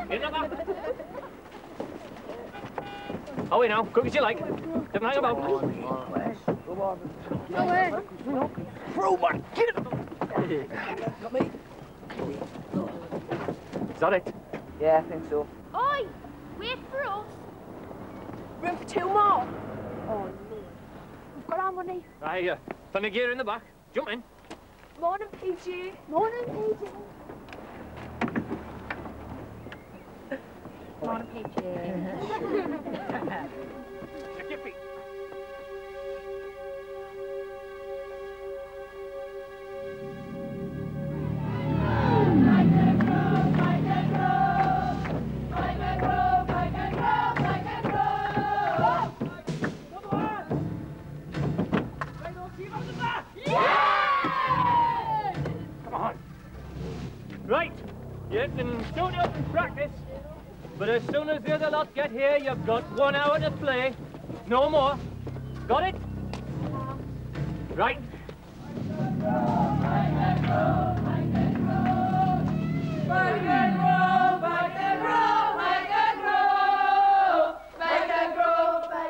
In the back. Away now, quick as you like. Don't hang about. No way. Through, man, get him. Got me. Is that it? Yeah, I think so. Oi! Wait for us. Room for 2 more. Oh, no. We've got our money. Aye, plenty of gear in the back. Jump in. Morning, PG. Morning, PG. Morning, PG. Check your feet. Right, you can suit up and practice, but as soon as the other lot get here, you've got 1 hour to play. No more. Got it? Right.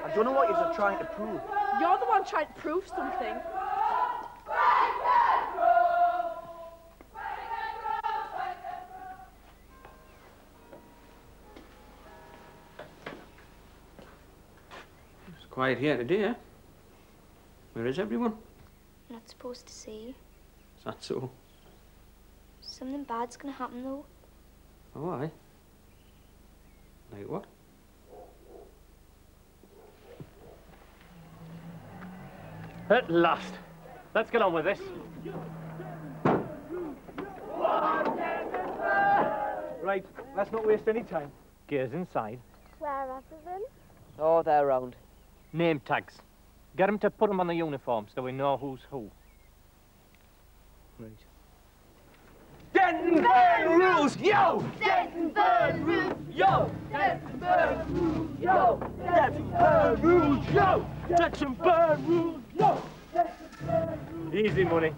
I don't know what you're trying to prove. You're the one trying to prove something. It's quiet here today, eh? Where is everyone? Not supposed to see. Is that so? Something bad's gonna happen though. Oh, aye. Like what? At last. Let's get on with this. Right, let's not waste any time. Gears inside. Where are they? Oh, they're round. Name tags. Get them to put them on the uniform so we know who's who. Right. Denton rules, yo! Denton rules. Yo! Denton rules, yo! Denton rules, yo! Denton rules, yo! Easy money.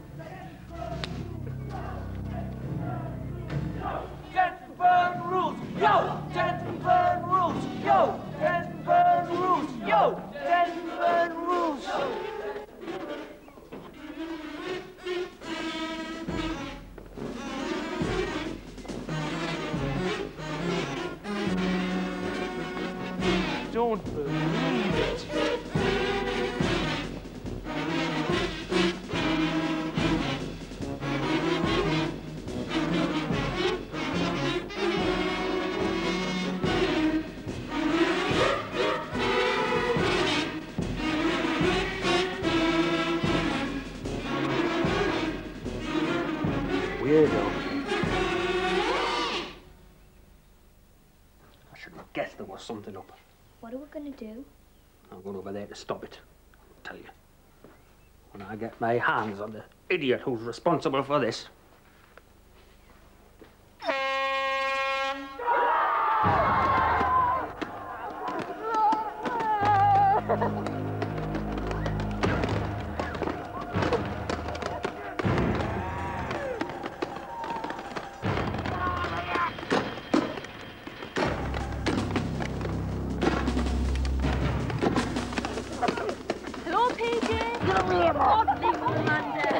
Denton rules, yo! Denton rules, yo! Denton rules, yo! Denton rules. Don't believe it. Weirdo. I should have guessed there was something up. What are we gonna do? I'm going over there to stop it. I'll tell you. When I get my hands on the idiot who's responsible for this. Hello, PG. Lovely Commander.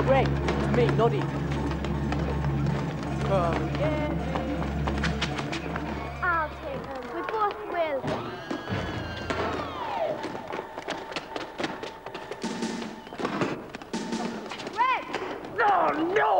Great, it's me, Noddy. Yeah. I'll take them. We both will. Red! Oh, no!